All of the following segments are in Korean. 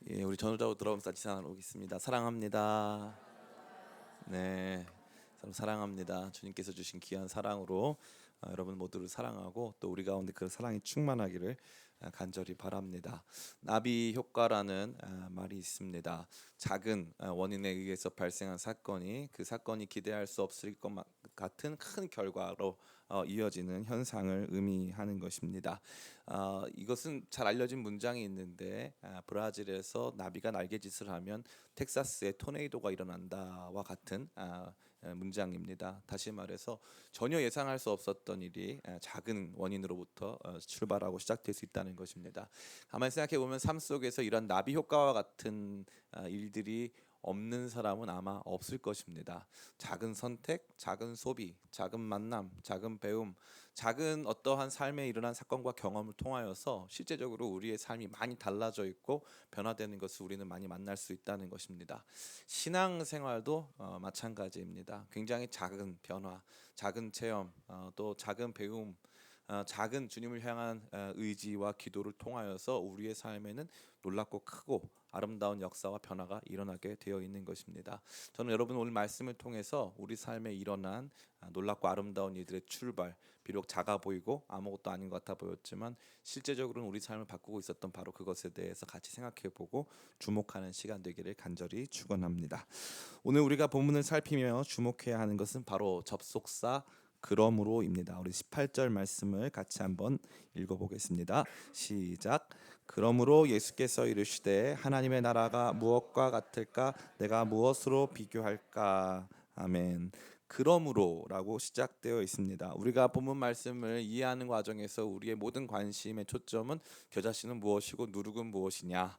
예, 우리 전우자고 들어오면서 같이 나누겠습니다. 사랑합니다. 네, 서로 사랑합니다. 주님께서 주신 귀한 사랑으로 여러분 모두를 사랑하고 또 우리 가운데 그 사랑이 충만하기를 간절히 바랍니다. 나비 효과라는 말이 있습니다. 작은 원인에 의해서 발생한 사건이 그 사건이 기대할 수 없을 것 같은 큰 결과로 이어지는 현상을 의미하는 것입니다. 이것은 잘 알려진 문장이 있는데 브라질에서 나비가 날개짓을 하면 텍사스에 토네이도가 일어난다와 같은 문장입니다. 다시 말해서 전혀 예상할 수 없었던 일이 작은 원인으로부터 출발하고 시작될 수 있다는 것입니다. 가만히 생각해 보면 삶 속에서 이런 나비 효과와 같은 일들이 없는 사람은 아마 없을 것입니다. 작은 선택, 작은 소비, 작은 만남, 작은 배움, 작은 어떠한 삶에 일어난 사건과 경험을 통하여서 실제적으로 우리의 삶이 많이 달라져 있고 변화되는 것을 우리는 많이 만날 수 있다는 것입니다. 신앙생활도 마찬가지입니다. 굉장히 작은 변화, 작은 체험, 또 작은 배움, 작은 주님을 향한 의지와 기도를 통하여서 우리의 삶에는 놀랍고 크고 아름다운 역사와 변화가 일어나게 되어 있는 것입니다. 저는 여러분 오늘 말씀을 통해서 우리 삶에 일어난 놀랍고 아름다운 일들의 출발, 비록 작아 보이고 아무것도 아닌 것 같아 보였지만 실제적으로는 우리 삶을 바꾸고 있었던 바로 그것에 대해서 같이 생각해보고 주목하는 시간 되기를 간절히 축원합니다. 오늘 우리가 본문을 살피며 주목해야 하는 것은 바로 접속사 그러므로입니다. 우리 18절 말씀을 같이 한번 읽어보겠습니다. 시작. 그러므로 예수께서 이르시되 하나님의 나라가 무엇과 같을까? 내가 무엇으로 비교할까? 아멘. 그러므로라고 시작되어 있습니다. 우리가 본문 말씀을 이해하는 과정에서 우리의 모든 관심의 초점은 저 자신은 무엇이고 누룩은 무엇이냐,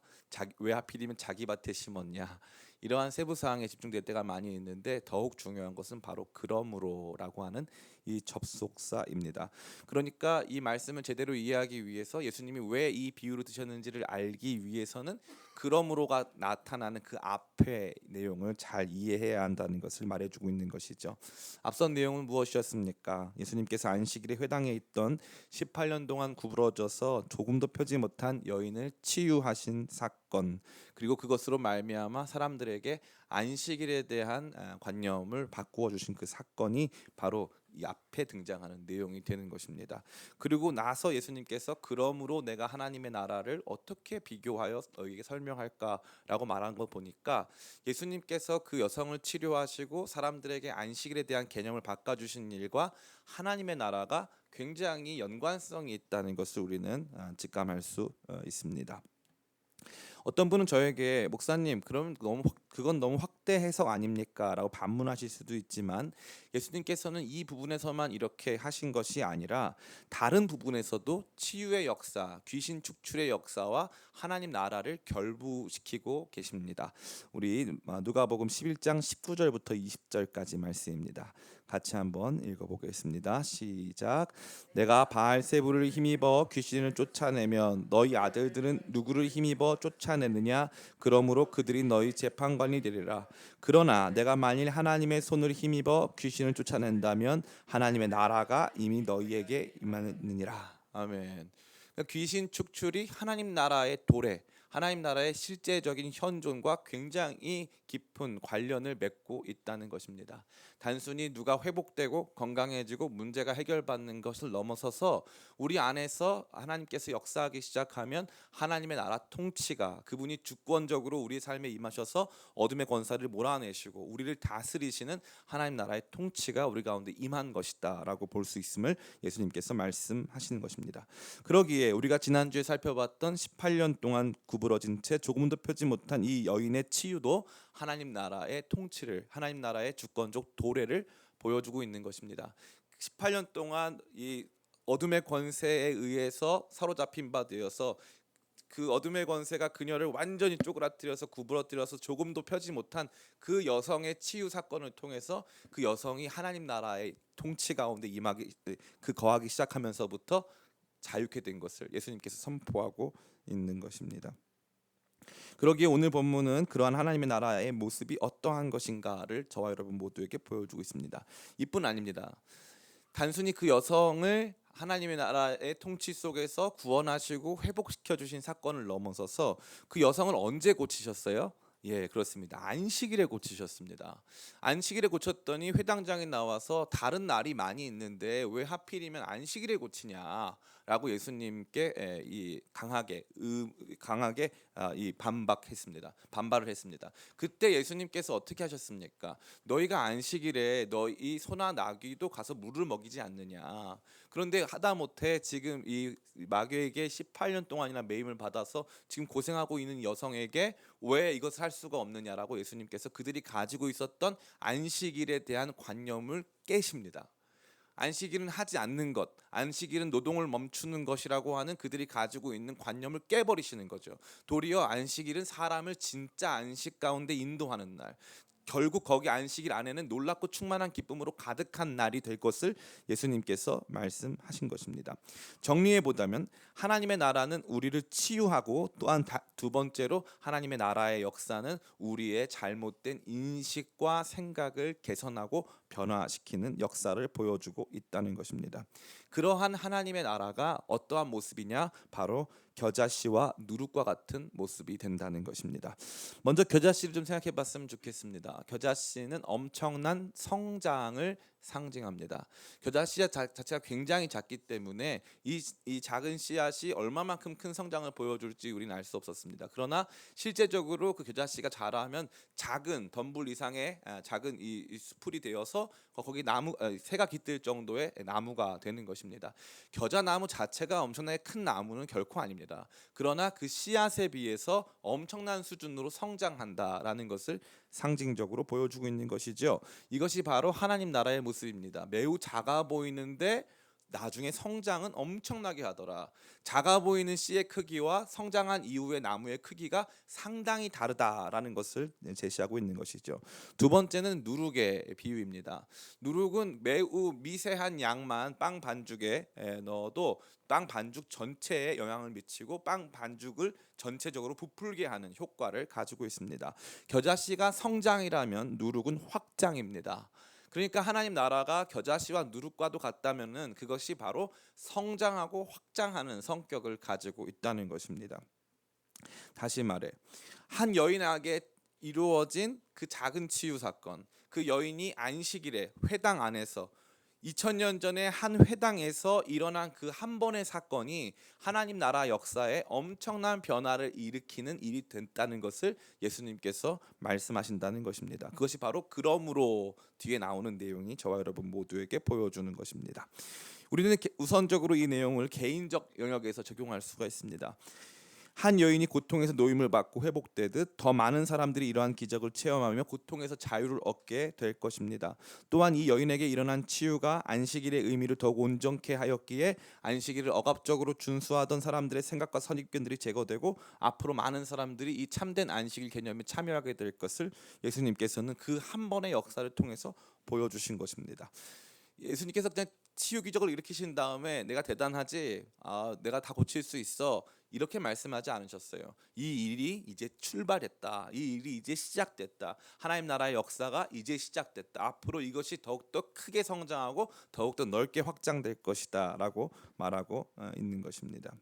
왜 하필이면 자기 밭에 심었냐, 이러한 세부 사항에 집중될 때가 많이 있는데 더욱 중요한 것은 바로 그러므로라고 하는 이 접속사입니다. 그러니까 이 말씀을 제대로 이해하기 위해서 예수님이 왜 이 비유를 드셨는지를 알기 위해서는 그러므로가 나타나는 그 앞의 내용을 잘 이해해야 한다는 것을 말해주고 있는 것이죠. 앞선 내용은 무엇이었습니까? 예수님께서 안식일에 회당에 있던 18년 동안 구부러져서 조금도 펴지 못한 여인을 치유하신 사건, 그리고 그것으로 말미암아 사람들에게 안식일에 대한 관념을 바꾸어 주신 그 사건이 바로 이 앞에 등장하는 내용이 되는 것입니다. 그리고 나서 예수님께서 그러므로 내가 하나님의 나라를 어떻게 비교하여 너희에게 설명할까라고 말한 거 보니까 예수님께서 그 여성을 치료하시고 사람들에게 안식일에 대한 개념을 바꿔주신 일과 하나님의 나라가 굉장히 연관성이 있다는 것을 우리는 직감할 수 있습니다. 어떤 분은 저에게 목사님 그럼 그건 너무 확대 해석 아닙니까? 라고 반문하실 수도 있지만 예수님께서는 이 부분에서만 이렇게 하신 것이 아니라 다른 부분에서도 치유의 역사, 귀신 축출의 역사와 하나님 나라를 결부시키고 계십니다. 우리 누가복음 11장 19절부터 20절까지 말씀입니다. 같이 한번 읽어보겠습니다. 시작. 내가 바알세부를 힘입어 귀신을 쫓아내면 너희 아들들은 누구를 힘입어 쫓아내느냐? 그러므로 그들이 너희 재판관이 되리라. 그러나 내가 만일 하나님의 손을 힘입어 귀신을 쫓아낸다면 하나님의 나라가 이미 너희에게 임하느니라. 아멘. 그러니까 귀신 축출이 하나님 나라의 도래, 하나님 나라의 실제적인 현존과 굉장히 깊은 관련을 맺고 있다는 것입니다. 단순히 누가 회복되고 건강해지고 문제가 해결받는 것을 넘어서서 우리 안에서 하나님께서 역사하기 시작하면 하나님의 나라 통치가, 그분이 주권적으로 우리 삶에 임하셔서 어둠의 권세를 몰아내시고 우리를 다스리시는 하나님 나라의 통치가 우리 가운데 임한 것이다 라고 볼 수 있음을 예수님께서 말씀하시는 것입니다. 그러기에 우리가 지난주에 살펴봤던 18년 동안 구부러진 채 조금도 펴지 못한 이 여인의 치유도 하나님 나라의 통치를, 하나님 나라의 주권적 도래를 보여주고 있는 것입니다. 18년 동안 이 어둠의 권세에 의해서 사로잡힌 바 되어서 그 어둠의 권세가 그녀를 완전히 쪼그라뜨려서 구부러뜨려서 조금도 펴지 못한 그 여성의 치유 사건을 통해서 그 여성이 하나님 나라의 통치 가운데 임하기, 거하기 시작하면서부터 자유케 된 것을 예수님께서 선포하고 있는 것입니다. 그러기에 오늘 본문은 그러한 하나님의 나라의 모습이 어떠한 것인가를 저와 여러분 모두에게 보여주고 있습니다. 이뿐 아닙니다. 단순히 그 여성을 하나님의 나라의 통치 속에서 구원하시고 회복시켜 주신 사건을 넘어서서 그 여성을 언제 고치셨어요? 예, 그렇습니다. 안식일에 고치셨습니다. 안식일에 고쳤더니 회당장에 나와서 다른 날이 많이 있는데 왜 하필이면 안식일에 고치냐라고 예수님께 이 강하게 이 반발을 했습니다. 그때 예수님께서 어떻게 하셨습니까? 너희가 안식일에 너희 소나 나귀도 가서 물을 먹이지 않느냐. 그런데 하다못해 지금 이 마귀에게 18년 동안이나 매임을 받아서 지금 고생하고 있는 여성에게 왜 이것을 할 수가 없느냐라고 예수님께서 그들이 가지고 있었던 안식일에 대한 관념을 깨십니다. 안식일은 하지 않는 것, 안식일은 노동을 멈추는 것이라고 하는 그들이 가지고 있는 관념을 깨버리시는 거죠. 도리어 안식일은 사람을 진짜 안식 가운데 인도하는 날, 결국 거기 안식일 안에는 놀랍고 충만한 기쁨으로 가득한 날이 될 것을 예수님께서 말씀하신 것입니다. 정리해 보자면 하나님의 나라는 우리를 치유하고, 또한 두 번째로 하나님의 나라의 역사는 우리의 잘못된 인식과 생각을 개선하고 변화시키는 역사를 보여주고 있다는 것입니다. 그러한 하나님의 나라가 어떠한 모습이냐? 바로 겨자씨와 누룩과 같은 모습이 된다는 것입니다. 먼저 겨자씨를 좀 생각해 봤으면 좋겠습니다. 겨자씨는 엄청난 성장을 상징합니다. 겨자씨 자체가 굉장히 작기 때문에 이 작은 씨앗이 얼마만큼 큰 성장을 보여줄지 우리는 알 수 없었습니다. 그러나 실제적으로 그 겨자씨가 자라면 작은 덤불 이상의 작은 이 수풀이 되어서 거기 새가 깃들 정도의 나무가 되는 것입니다. 겨자나무 자체가 엄청나게 큰 나무는 결코 아닙니다. 그러나 그 씨앗에 비해서 엄청난 수준으로 성장한다라는 것을 상징적으로 보여주고 있는 것이죠. 이것이 바로 하나님 나라의 모습입니다. 매우 작아 보이는데 나중에 성장은 엄청나게 하더라. 작아 보이는 씨의 크기와 성장한 이후의 나무의 크기가 상당히 다르다라는 것을 제시하고 있는 것이죠. 두 번째는 누룩의 비유입니다. 누룩은 매우 미세한 양만 빵 반죽에 넣어도 빵 반죽 전체에 영향을 미치고 빵 반죽을 전체적으로 부풀게 하는 효과를 가지고 있습니다. 겨자씨가 성장이라면 누룩은 확장입니다. 그러니까 하나님 나라가 겨자씨와 누룩과도 같다면은 그것이 바로 성장하고 확장하는 성격을 가지고 있다는 것입니다. 다시 말해 한 여인에게 이루어진 그 작은 치유 사건, 그 여인이 안식일에 회당 안에서 2000년 전에 한 회당에서 일어난 그 한 번의 사건이 하나님 나라 역사에 엄청난 변화를 일으키는 일이 됐다는 것을 예수님께서 말씀하신다는 것입니다. 그것이 바로 그러므로 뒤에 나오는 내용이 저와 여러분 모두에게 보여주는 것입니다. 우리는 우선적으로 이 내용을 개인적 영역에서 적용할 수가 있습니다. 한 여인이 고통에서 노임을 받고 회복되듯 더 많은 사람들이 이러한 기적을 체험하며 고통에서 자유를 얻게 될 것입니다. 또한 이 여인에게 일어난 치유가 안식일의 의미를 더욱 온전케 하였기에 안식일을 억압적으로 준수하던 사람들의 생각과 선입견들이 제거되고 앞으로 많은 사람들이 이 참된 안식일 개념에 참여하게 될 것을 예수님께서는 그 한 번의 역사를 통해서 보여주신 것입니다. 예수님께서 그냥 치유 기적을 일으키신 다음에 내가 대단하지, 내가 다 고칠 수 있어, 이렇게 말씀하지 않으셨어요. 이 일이 이제 출발했다. 이 일이 이제 시작됐다. 하나님 나라의 역사가 이제 시작됐다. 앞으로 이것이 더욱더 크게 성장하고 더욱더 넓게 확장될 것이다 라고 말하고 있는 것입니다.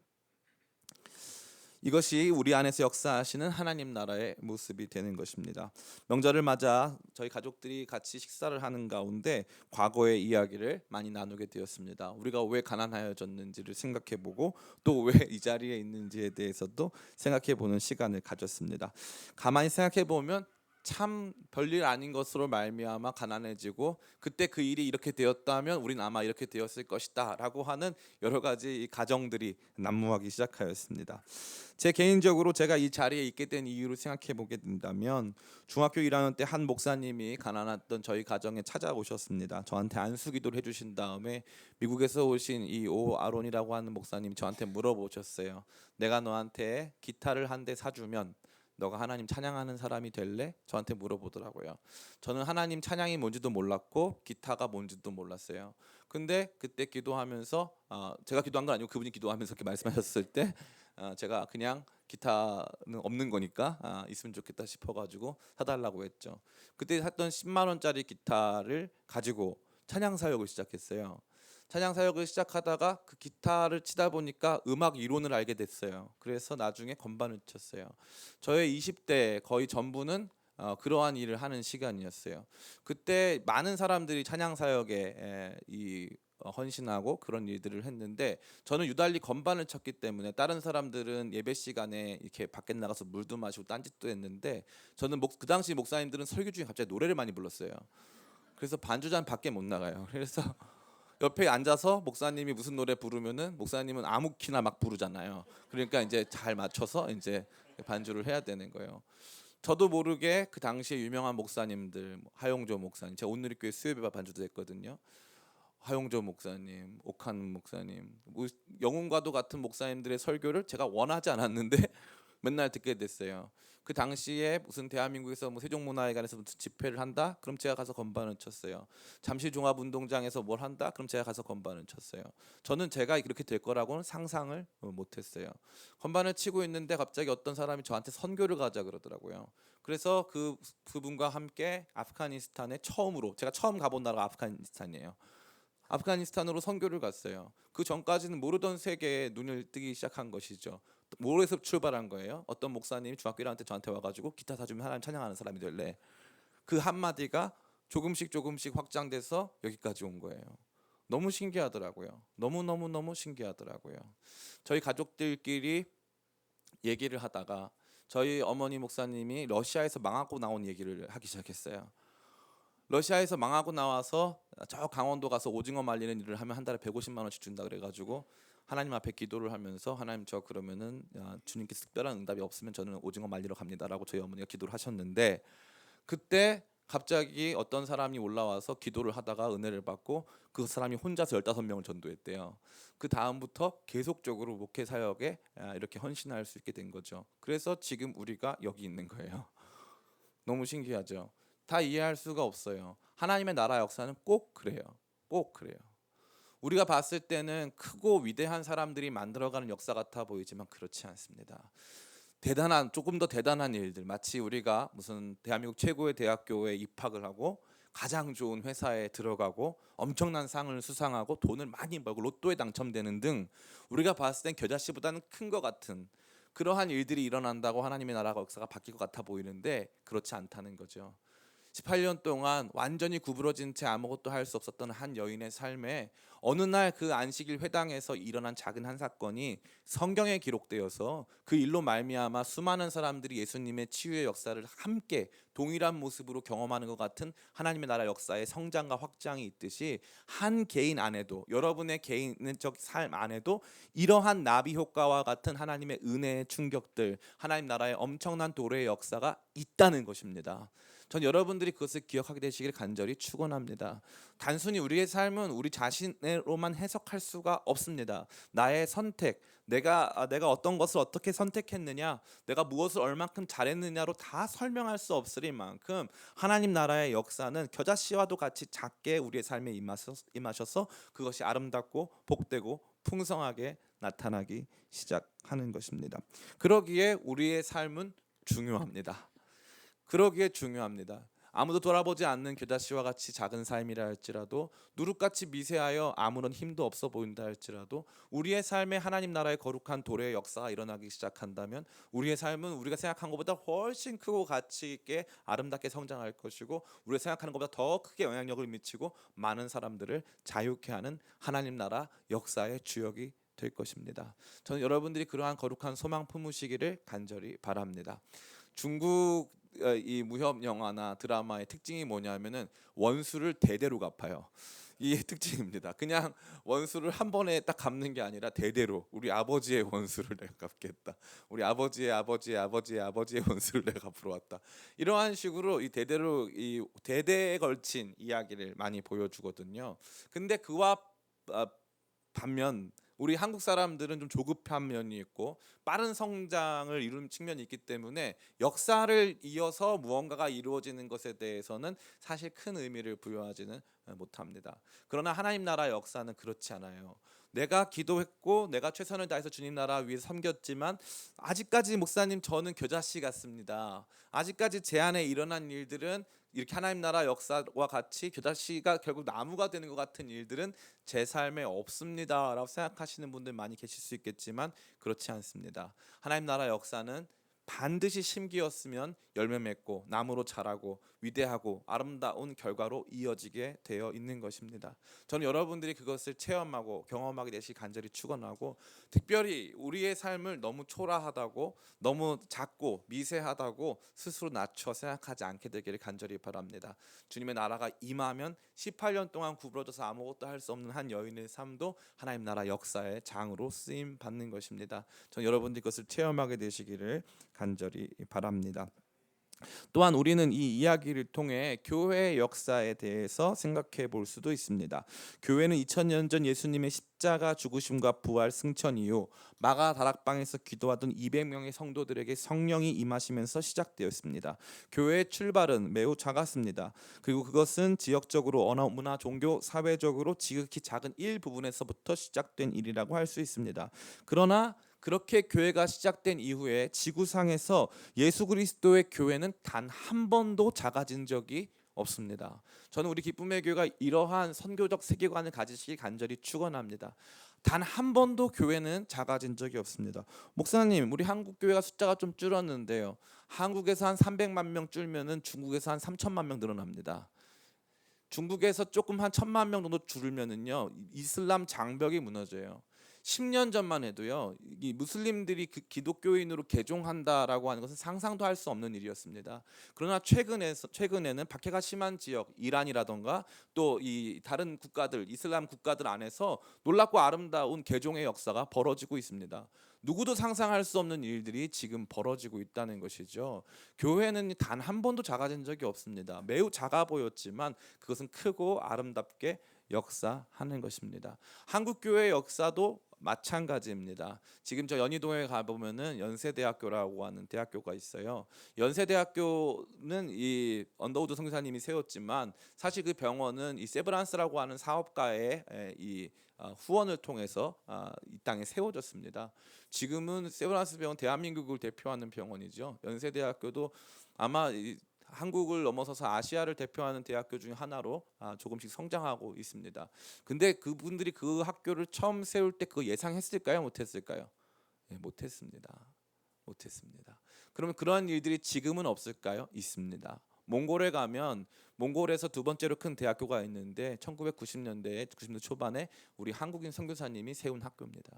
이것이 우리 안에서 역사하시는 하나님 나라의 모습이 되는 것입니다. 명절을 맞아 저희 가족들이 같이 식사를 하는 가운데 과거의 이야기를 많이 나누게 되었습니다. 우리가 왜 가난하여졌는지를 생각해보고 또 왜 이 자리에 있는지에 대해서도 생각해보는 시간을 가졌습니다. 가만히 생각해보면 참 별일 아닌 것으로 말미암아 가난해지고, 그때 그 일이 이렇게 되었다면 우린 아마 이렇게 되었을 것이다 라고 하는 여러 가지 가정들이 난무하기 시작하였습니다. 제 개인적으로 제가 이 자리에 있게 된 이유를 생각해 보게 된다면, 중학교 1학년 때 한 목사님이 가난했던 저희 가정에 찾아오셨습니다. 저한테 안수기도를 해주신 다음에 미국에서 오신 이 오 아론이라고 하는 목사님이 저한테 물어보셨어요. 내가 너한테 기타를 한 대 사주면 너가 하나님 찬양하는 사람이 될래? 저한테 물어보더라고요. 저는 하나님 찬양이 뭔지도 몰랐고 기타가 뭔지도 몰랐어요. 근데 그때 기도하면서 제가 기도한 건 아니고 그분이 기도하면서 이렇게 말씀하셨을 때 제가 그냥 기타는 없는 거니까 있으면 좋겠다 싶어가지고 사달라고 했죠. 그때 샀던 10만 원짜리 기타를 가지고 찬양 사역을 시작했어요. 찬양 사역을 시작하다가 그 기타를 치다 보니까 음악 이론을 알게 됐어요. 그래서 나중에 건반을 쳤어요. 저의 20대 거의 전부는 그러한 일을 하는 시간이었어요. 그때 많은 사람들이 찬양 사역에 헌신하고 그런 일들을 했는데, 저는 유달리 건반을 쳤기 때문에 다른 사람들은 예배 시간에 이렇게 밖에 나가서 물도 마시고 딴짓도 했는데, 저는 그 당시 목사님들은 설교 중에 갑자기 노래를 많이 불렀어요. 그래서 반주자는 밖에 못 나가요. 그래서 옆에 앉아서 목사님이 무슨 노래 부르면은 목사님은 아무 키나 막 부르잖아요. 그러니까 이제 잘 맞춰서 이제 반주를 해야 되는 거예요. 저도 모르게 그 당시에 유명한 목사님들, 하용조 목사님, 제가 온누리교회 수요예배 반주도 했거든요. 하용조 목사님, 옥한 목사님, 영웅과도 같은 목사님들의 설교를 제가 원하지 않았는데 맨날 듣게 됐어요. 그 당시에 무슨 대한민국에서 뭐 세종문화회관에서 무슨 집회를 한다? 그럼 제가 가서 건반을 쳤어요. 잠실 종합운동장에서 뭘 한다? 그럼 제가 가서 건반을 쳤어요. 저는 제가 이렇게 될 거라고는 상상을 못했어요. 건반을 치고 있는데 갑자기 어떤 사람이 저한테 선교를 가자 그러더라고요. 그래서 그분과 함께 아프가니스탄에 처음으로, 제가 처음 가본 나라가 아프가니스탄이에요. 아프가니스탄으로 선교를 갔어요. 그 전까지는 모르던 세계에 눈을 뜨기 시작한 것이죠. 모로에서 출발한 거예요. 어떤 목사님이 중학교 1학년 때 저한테 와가지고 기타 사주면 하나님 찬양하는 사람이 될래. 그 한마디가 조금씩 조금씩 확장돼서 여기까지 온 거예요. 너무 신기하더라고요. 너무 신기하더라고요. 저희 가족들끼리 얘기를 하다가 저희 어머니 목사님이 러시아에서 망하고 나온 얘기를 하기 시작했어요. 러시아에서 망하고 나와서 저 강원도 가서 오징어 말리는 일을 하면 한 달에 150만 원씩 준다 그래가지고 하나님 앞에 기도를 하면서, 하나님 저 그러면은 주님께서 특별한 응답이 없으면 저는 오징어 말리러 갑니다라고 저희 어머니가 기도를 하셨는데, 그때 갑자기 어떤 사람이 올라와서 기도를 하다가 은혜를 받고 그 사람이 혼자서 15명을 전도했대요. 그 다음부터 계속적으로 목회 사역에 이렇게 헌신할 수 있게 된 거죠. 그래서 지금 우리가 여기 있는 거예요. 너무 신기하죠. 다 이해할 수가 없어요. 하나님의 나라 역사는 꼭 그래요. 꼭 그래요. 우리가 봤을 때는 크고 위대한 사람들이 만들어가는 역사 같아 보이지만 그렇지 않습니다. 조금 더 대단한 일들, 마치 우리가 무슨 대한민국 최고의 대학교에 입학을 하고 가장 좋은 회사에 들어가고 엄청난 상을 수상하고 돈을 많이 벌고 로또에 당첨되는 등 우리가 봤을 땐 겨자씨보다는 큰 것 같은 그러한 일들이 일어난다고 하나님의 나라가 역사가 바뀔 것 같아 보이는데, 그렇지 않다는 거죠. 18년 동안 완전히 구부러진 채 아무것도 할 수 없었던 한 여인의 삶에 어느 날 그 안식일 회당에서 일어난 작은 한 사건이 성경에 기록되어서 그 일로 말미암아 수많은 사람들이 예수님의 치유의 역사를 함께 동일한 모습으로 경험하는 것 같은 하나님의 나라 역사의 성장과 확장이 있듯이, 한 개인 안에도, 여러분의 개인적 삶 안에도 이러한 나비 효과와 같은 하나님의 은혜의 충격들, 하나님 나라의 엄청난 도래의 역사가 있다는 것입니다. 전 여러분들이 그것을 기억하게 되시길 간절히 축원합니다. 단순히 우리의 삶은 우리 자신으로만 해석할 수가 없습니다. 나의 선택, 내가 어떤 것을 어떻게 선택했느냐, 내가 무엇을 얼만큼 잘했느냐로 다 설명할 수 없으리만큼 하나님 나라의 역사는 겨자씨와도 같이 작게 우리의 삶에 임하셔서 그것이 아름답고 복되고 풍성하게 나타나기 시작하는 것입니다. 그러기에 우리의 삶은 중요합니다. 그러기에 중요합니다. 아무도 돌아보지 않는 겨자씨와 같이 작은 삶이라 할지라도, 누룩같이 미세하여 아무런 힘도 없어 보인다 할지라도, 우리의 삶에 하나님 나라의 거룩한 도래의 역사가 일어나기 시작한다면 우리의 삶은 우리가 생각한 것보다 훨씬 크고 가치 있게 아름답게 성장할 것이고, 우리가 생각하는 것보다 더 크게 영향력을 미치고 많은 사람들을 자유케 하는 하나님 나라 역사의 주역이 될 것입니다. 저는 여러분들이 그러한 거룩한 소망 품으시기를 간절히 바랍니다. 중국 이 무협 영화나 드라마의 특징이 뭐냐면은 원수를 대대로 갚아요. 이게 특징입니다. 그냥 원수를 한 번에 딱 갚는 게 아니라 대대로, 우리 아버지의 원수를 내가 갚겠다. 우리 아버지의 아버지의 아버지의 아버지의 원수를 내가 갚으러 왔다. 이러한 식으로 이 대대로, 이 대대에 걸친 이야기를 많이 보여주거든요. 근데 그와 반면 우리 한국 사람들은 좀 조급한 면이 있고 빠른 성장을 이루는 측면이 있기 때문에 역사를 이어서 무언가가 이루어지는 것에 대해서는 사실 큰 의미를 부여하지는 못합니다. 그러나 하나님 나라의 역사는 그렇지 않아요. 내가 기도했고 내가 최선을 다해서 주님 나라 위해서 섬겼지만 아직까지 목사님 저는 겨자씨 같습니다. 아직까지 제 안에 일어난 일들은 이렇게 하나님 나라 역사와 같이 겨자씨가 결국 나무가 되는 것 같은 일들은 제 삶에 없습니다라고 생각하시는 분들 많이 계실 수 있겠지만 그렇지 않습니다. 하나님 나라 역사는 반드시 심기였으면 열매 맺고 나무로 자라고 위대하고 아름다운 결과로 이어지게 되어 있는 것입니다. 저는 여러분들이 그것을 체험하고 경험하게 되시 간절히 축원하고, 특별히 우리의 삶을 너무 초라하다고, 너무 작고 미세하다고 스스로 낮춰 생각하지 않게 되기를 간절히 바랍니다. 주님의 나라가 임하면 18년 동안 구부러져서 아무것도 할 수 없는 한 여인의 삶도 하나님 나라 역사의 장으로 쓰임 받는 것입니다. 저는 여러분들이 그것을 체험하게 되시기를 간절히 바랍니다. 또한 우리는 이 이야기를 통해 교회의 역사에 대해서 생각해 볼 수도 있습니다. 교회는 2000년 전 예수님의 십자가 죽으심과 부활 승천 이후 마가 다락방에서 기도하던 200명의 성도들에게 성령이 임하시면서 시작되었습니다. 교회의 출발은 매우 작았습니다. 그리고 그것은 지역적으로 언어, 문화, 종교, 사회적으로 지극히 작은 일부분에서부터 시작된 일이라고 할 수 있습니다. 그러나 그렇게 교회가 시작된 이후에 지구상에서 예수 그리스도의 교회는 단 한 번도 작아진 적이 없습니다. 저는 우리 기쁨의 교회가 이러한 선교적 세계관을 가지시길 간절히 축원합니다. 단 한 번도 교회는 작아진 적이 없습니다. 목사님, 우리 한국 교회가 숫자가 좀 줄었는데요. 한국에서 한 300만 명 줄면은 중국에서 한 3천만 명 늘어납니다. 중국에서 조금 한 1,000만 명 정도 줄면은요, 이슬람 장벽이 무너져요. 10년 전만 해도요, 이 무슬림들이 그 기독교인으로 개종한다라고 하는 것은 상상도 할 수 없는 일이었습니다. 그러나 최근에는 박해가 심한 지역 이란이라던가 또 이 다른 국가들, 이슬람 국가들 안에서 놀랍고 아름다운 개종의 역사가 벌어지고 있습니다. 누구도 상상할 수 없는 일들이 지금 벌어지고 있다는 것이죠. 교회는 단 한 번도 작아진 적이 없습니다. 매우 작아 보였지만 그것은 크고 아름답게 역사하는 것입니다. 한국 교회의 역사도 마찬가지입니다. 지금 저 연희동에 가보면은 연세대학교라고 하는 대학교가 있어요. 연세대학교는 이 언더우드 선교사님이 세웠지만 사실 그 병원은 이 세브란스라고 하는 사업가의 이 후원을 통해서 이 땅에 세워졌습니다. 지금은 세브란스 병원 대한민국을 대표하는 병원이죠. 연세대학교도 아마 한국을 넘어서서 아시아를 대표하는 대학교 중 하나로 조금씩 성장하고 있습니다. 근데 그분들이 그 학교를 처음 세울 때 그거 예상했을까요? 못했을까요? 네, 못했습니다. 못했습니다. 그러면 그러한 일들이 지금은 없을까요? 있습니다. 몽골에 가면 몽골에서 두 번째로 큰 대학교가 있는데 1990년대 90년대 초반에 우리 한국인 선교사님이 세운 학교입니다.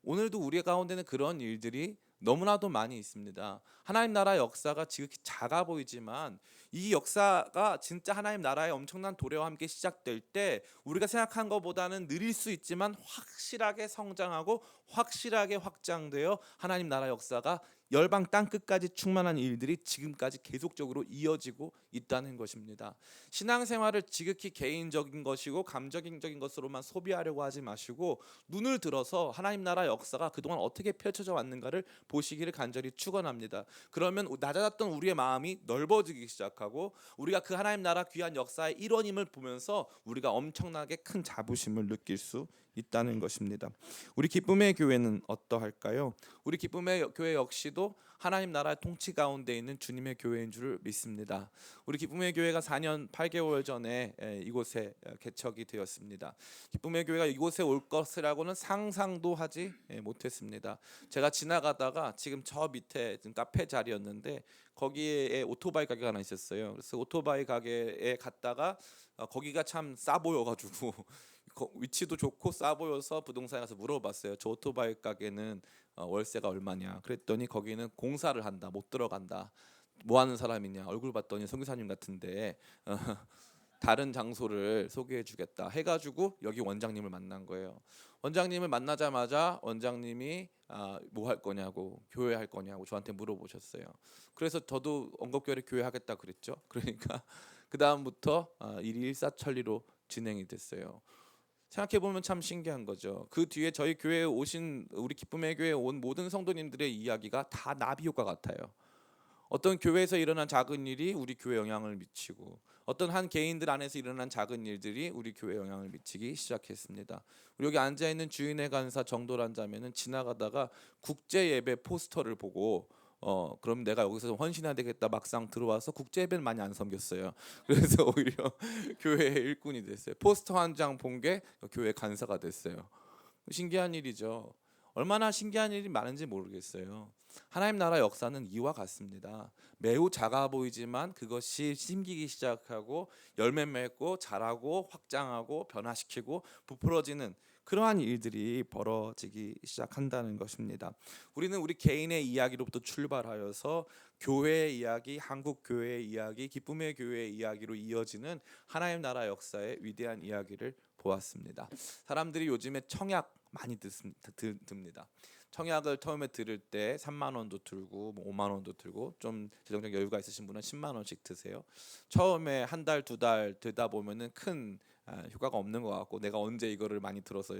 오늘도 우리 가운데는 그런 일들이 너무나도 많이 있습니다. 하나님 나라 역사가 지극히 작아 보이지만 이 역사가 진짜 하나님 나라의 엄청난 도래와 함께 시작될 때 우리가 생각한 것보다는 느릴 수 있지만 확실하게 성장하고 확실하게 확장되어 하나님 나라 역사가 열방 땅 끝까지 충만한 일들이 지금까지 계속적으로 이어지고 있다는 것입니다. 신앙생활을 지극히 개인적인 것이고 감정적인 것으로만 소비하려고 하지 마시고 눈을 들어서 하나님 나라 역사가 그동안 어떻게 펼쳐져 왔는가를 보시기를 간절히 축원합니다. 그러면 낮아졌던 우리의 마음이 넓어지기 시작하고 우리가 그 하나님 나라 귀한 역사의 일원임을 보면서 우리가 엄청나게 큰 자부심을 느낄 수 있다는 것입니다. 우리 기쁨의 교회는 어떠할까요? 우리 기쁨의 교회 역시도 하나님 나라의 통치 가운데 있는 주님의 교회인 줄 믿습니다. 우리 기쁨의 교회가 4년 8개월 전에 이곳에 개척이 되었습니다. 기쁨의 교회가 이곳에 올 것이라고는 상상도 하지 못했습니다. 제가 지나가다가 지금 저 밑에 카페 자리였는데 거기에 오토바이 가게가 하나 있었어요. 그래서 오토바이 가게에 갔다가 거기가 참 싸 보여가지고 위치도 좋고 싸 보여서 부동산에 가서 물어봤어요. 저 오토바이 가게는 월세가 얼마냐? 그랬더니 거기는 공사를 한다, 못 들어간다. 뭐 하는 사람이냐? 얼굴 봤더니 선교사님 같은데 다른 장소를 소개해주겠다 해가지고 여기 원장님을 만난 거예요. 원장님을 만나자마자 원장님이 뭐 할 거냐고, 교회 할 거냐고 저한테 물어보셨어요. 그래서 저도 언급교회를 교회 하겠다 그랬죠. 그러니까 그 다음부터 일이 일사천리로 진행이 됐어요. 생각해 보면 참 신기한 거죠. 그 뒤에 저희 교회에 오신 우리 기쁨의 교회에 온 모든 성도님들의 이야기가 다 나비 효과 같아요. 어떤 교회에서 일어난 작은 일이 우리 교회에 영향을 미치고 어떤 한 개인들 안에서 일어난 작은 일들이 우리 교회에 영향을 미치기 시작했습니다. 우리 여기 앉아 있는 주인의 간사 정도란 자매는 지나가다가 국제 예배 포스터를 보고 그럼 내가 여기서 헌신해야 되겠다. 막상 들어와서 국제 예배를 많이 안 섬겼어요. 그래서 오히려 교회 일꾼이 됐어요. 포스터 한 장 본 게 교회 간사가 됐어요. 신기한 일이죠. 얼마나 신기한 일이 많은지 모르겠어요. 하나님 나라 역사는 이와 같습니다. 매우 작아 보이지만 그것이 심기기 시작하고 열매 맺고 자라고 확장하고 변화시키고 부풀어지는 그러한 일들이 벌어지기 시작한다는 것입니다. 우리는 우리 개인의 이야기로부터 출발하여서 교회의 이야기, 한국 교회의 이야기, 기쁨의 교회의 이야기로 이어지는 하나님 나라 역사의 위대한 이야기를 보았습니다. 사람들이 요즘에 청약 많이 듭니다. 청약을 처음에 들을 때 3만 원도 들고 5만 원도 들고 좀 재정적 여유가 있으신 분은 10만 원씩 드세요. 처음에 한 달, 두 달 들다 보면은 큰 효과가 없는 것 같고 내가 언제 이거를 많이 들어서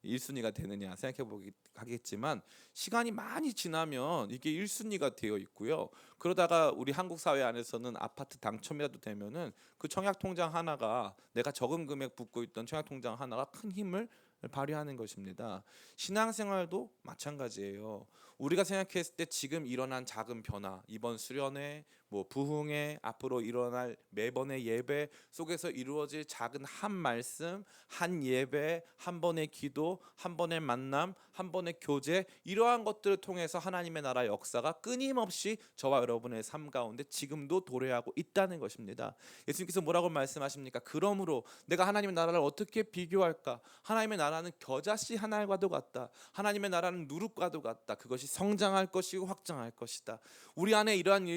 1순위가 되느냐 생각해 보기 하겠지만 시간이 많이 지나면 이게 1순위가 되어 있고요. 그러다가 우리 한국 사회 안에서는 아파트 당첨이라도 되면은 그 청약 통장 하나가 내가 적은 금액 붓고 있던 청약 통장 하나가 큰 힘을 발휘하는 것입니다. 신앙생활도 마찬가지예요. 우리가 생각했을 때 지금 일어난 작은 변화, 이번 수련회, 부흥회, 앞으로 일어날 매번의 예배 속에서 이루어질 작은 한 말씀, 한 예배, 한 번의 기도, 한 번의 만남, 한 번의 교제, 이러한 것들을 통해서 하나님의 나라 역사가 끊임없이 저와 여러분의 삶 가운데 지금도 도래하고 있다는 것입니다. 예수님께서 뭐라고 말씀하십니까? 그러므로 내가 하나님의 나라를 어떻게 비교할까? 하나님의 나라는 겨자씨 한 알과도 같다. 하나님의 나라는 누룩과도 같다. 그것이 성장할 것이고 확장할 것이다. 우리 안에 일어난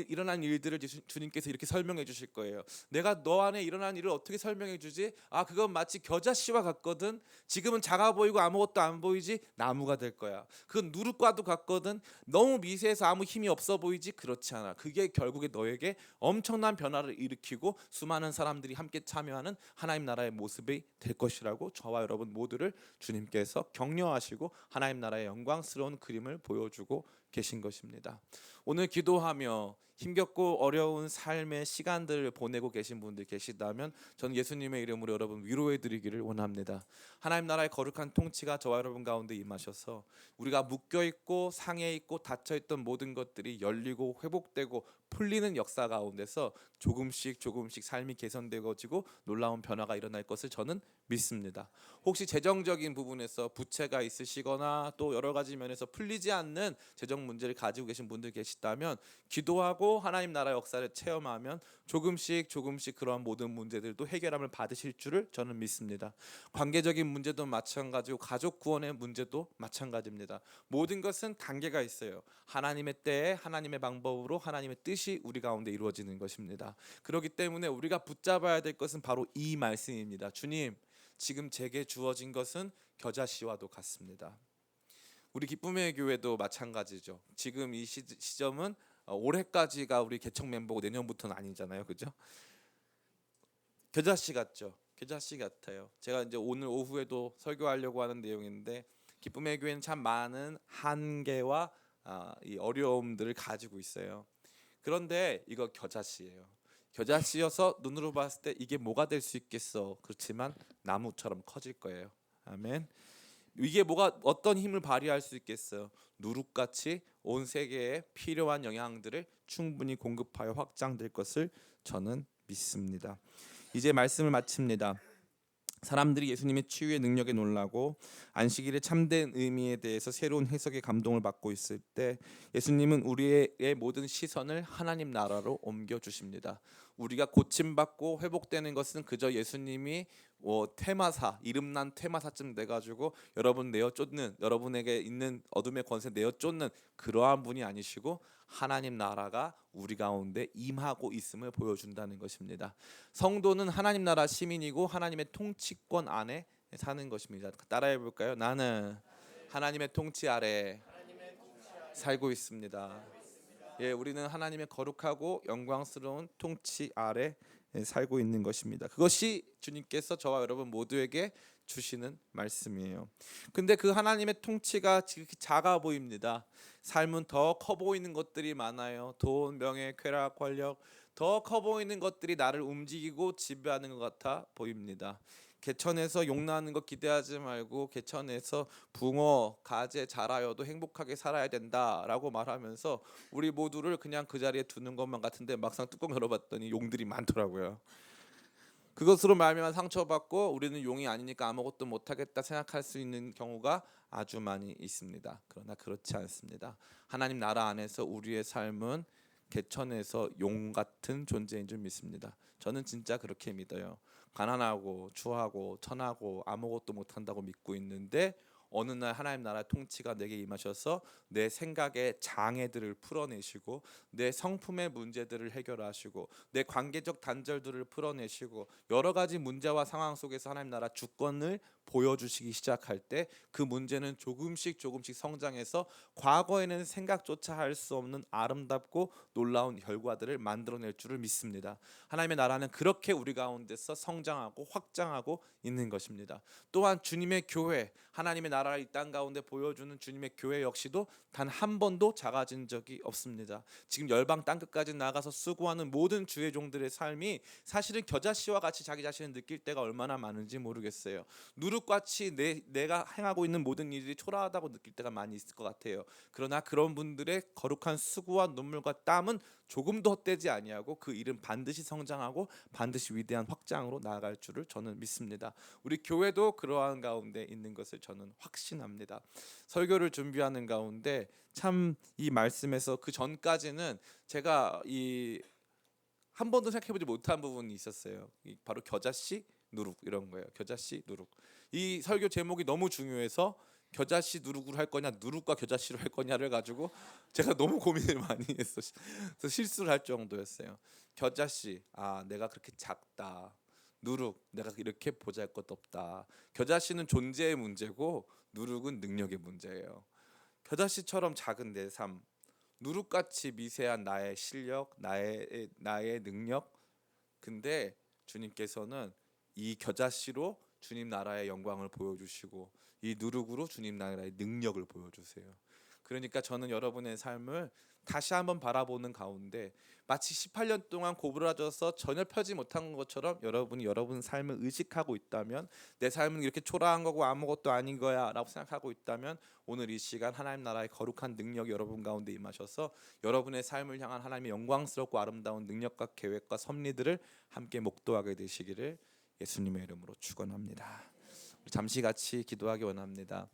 일들을 주님께서 이렇게 설명해 주실 거예요. 내가 너 안에 일어난 일을 어떻게 설명해 주지? 그건 마치 겨자씨와 같거든. 지금은 작아 보이고 아무것도 안 보이지? 나무가 될 거야. 그건 누룩과도 같거든. 너무 미세해서 아무 힘이 없어 보이지? 그렇지 않아. 그게 결국에 너에게 엄청난 변화를 일으키고 수많은 사람들이 함께 참여하는 하나님 나라의 모습이 될 것이라고 저와 여러분 모두를 주님께서 격려하시고 하나님 나라의 영광스러운 그림을 보여주고 계신 것입니다. 오늘 기도하며 힘겹고 어려운 삶의 시간들을 보내고 계신 분들 계시다면 저는 예수님의 이름으로 여러분 위로해 드리기를 원합니다. 하나님 나라의 거룩한 통치가 저와 여러분 가운데 임하셔서 우리가 묶여있고 상해있고 닫혀있던 모든 것들이 열리고 회복되고 풀리는 역사 가운데서 조금씩 삶이 개선되어지고 놀라운 변화가 일어날 것을 저는 믿습니다. 혹시 재정적인 부분에서 부채가 있으시거나 또 여러 가지 면에서 풀리지 않는 재정 문제를 가지고 계신 분들 계시다면 기도하고 하나님 나라 역사를 체험하면 조금씩 그러한 모든 문제들도 해결함을 받으실 줄을 저는 믿습니다. 관계적인 문제도 마찬가지고 가족 구원의 문제도 마찬가지입니다. 모든 것은 단계가 있어요. 하나님의 때에 하나님의 방법으로 하나님의 뜻이 우리 가운데 이루어지는 것입니다. 그렇기 때문에 우리가 붙잡아야 될 것은 바로 이 말씀입니다. 주님, 지금 제게 주어진 것은 겨자씨와도 같습니다. 우리 기쁨의 교회도 마찬가지죠. 지금 이 시점은 올해까지가 우리 개척 멤버고 내년부터는 아니잖아요, 그죠? 겨자씨 같죠. 겨자씨 같아요. 제가 이제 오늘 오후에도 설교하려고 하는 내용인데 기쁨의 교회는 참 많은 한계와 이 어려움들을 가지고 있어요. 그런데 이거 겨자씨예요. 겨자씨여서 눈으로 봤을 때 이게 뭐가 될 수 있겠어. 그렇지만 나무처럼 커질 거예요. 아멘. 이게 뭐가 어떤 힘을 발휘할 수 있겠어요. 누룩같이 온 세계에 필요한 영양들을 충분히 공급하여 확장될 것을 저는 믿습니다. 이제 말씀을 마칩니다. 사람들이 예수님의 치유의 능력에 놀라고 안식일의 참된 의미에 대해서 새로운 해석의 감동을 받고 있을 때 예수님은 우리의 모든 시선을 하나님 나라로 옮겨 주십니다. 우리가 고침받고 회복되는 것은 그저 예수님이 테마사, 이름난 테마사쯤 돼가지고 여러분 내어 쫓는, 여러분에게 있는 어둠의 권세 내어 쫓는 그러한 분이 아니시고 하나님 나라가 우리 가운데 임하고 있음을 보여준다는 것입니다. 성도는 하나님 나라 시민이고 하나님의 통치권 안에 사는 것입니다. 따라해 볼까요? 나는 하나님의 통치 아래 살고 있습니다. 예, 우리는 하나님의 거룩하고 영광스러운 통치 아래 살고 있는 것입니다. 그것이 주님께서 저와 여러분 모두에게 주시는 말씀이에요. 근데 그 하나님의 통치가 지극히 작아 보입니다. 삶은 더 커 보이는 것들이 많아요. 돈, 명예, 쾌락, 권력, 더 커 보이는 것들이 나를 움직이고 지배하는 것 같아 보입니다. 개천에서 용 나는 거 기대하지 말고 개천에서 붕어, 가재 자라여도 행복하게 살아야 된다라고 말하면서 우리 모두를 그냥 그 자리에 두는 것만 같은데 막상 뚜껑 열어봤더니 용들이 많더라고요. 그것으로 말미암아 상처받고 우리는 용이 아니니까 아무것도 못하겠다 생각할 수 있는 경우가 아주 많이 있습니다. 그러나 그렇지 않습니다. 하나님 나라 안에서 우리의 삶은 개천에서 용 같은 존재인 줄 믿습니다. 저는 진짜 그렇게 믿어요. 가난하고 추하고 천하고 아무것도 못한다고 믿고 있는데 어느 날 하나님 나라 통치가 내게 임하셔서 내 생각의 장애들을 풀어내시고 내 성품의 문제들을 해결하시고 내 관계적 단절들을 풀어내시고 여러 가지 문제와 상황 속에서 하나님 나라 주권을 보여주시기 시작할 때 그 문제는 조금씩 성장해서 과거에는 생각조차 할 수 없는 아름답고 놀라운 결과들을 만들어낼 줄을 믿습니다. 하나님의 나라는 그렇게 우리 가운데서 성장하고 확장하고 있는 것입니다. 또한 주님의 교회, 하나님의 나라를 이 땅 가운데 보여주는 주님의 교회 역시도 단 한 번도 작아진 적이 없습니다. 지금 열방 땅끝까지 나가서 수고하는 모든 주의 종들의 삶이 사실은 겨자씨와 같이 자기 자신을 느낄 때가 얼마나 많은지 모르겠어요. 누룩같이 내가 행하고 있는 모든 일이 초라하다고 느낄 때가 많이 있을 것 같아요. 그러나 그런 분들의 거룩한 수고와 눈물과 땀은 조금도 헛되지 아니하고 그 일은 반드시 성장하고 반드시 위대한 확장으로 나아갈 줄을 저는 믿습니다. 우리 교회도 그러한 가운데 있는 것을 저는 확신합니다. 설교를 준비하는 가운데 참 이 말씀에서 그 전까지는 제가 이 한 번도 생각해보지 못한 부분이 있었어요. 바로 겨자씨 누룩 이런 거예요. 겨자씨 누룩. 이 설교 제목이 너무 중요해서 겨자씨 누룩으로 할 거냐 누룩과 겨자씨로 할 거냐를 가지고 제가 너무 고민을 많이 했어. 그래서 실수를 할 정도였어요. 겨자씨, 아 내가 그렇게 작다. 누룩, 내가 이렇게 보잘것없다. 겨자씨는 존재의 문제고 누룩은 능력의 문제예요. 겨자씨처럼 작은 내 삶, 누룩같이 미세한 나의 실력, 나의 능력. 근데 주님께서는 이 겨자씨로 주님 나라의 영광을 보여주시고 이 누룩으로 주님 나라의 능력을 보여주세요. 그러니까 저는 여러분의 삶을 다시 한번 바라보는 가운데 마치 18년 동안 고부라져서 전혀 펴지 못한 것처럼 여러분이 여러분 삶을 의식하고 있다면 내 삶은 이렇게 초라한 거고 아무것도 아닌 거야 라고 생각하고 있다면 오늘 이 시간 하나님 나라의 거룩한 능력이 여러분 가운데 임하셔서 여러분의 삶을 향한 하나님의 영광스럽고 아름다운 능력과 계획과 섭리들을 함께 목도하게 되시기를 예수님의 이름으로 축원합니다. 잠시 같이 기도하기 원합니다.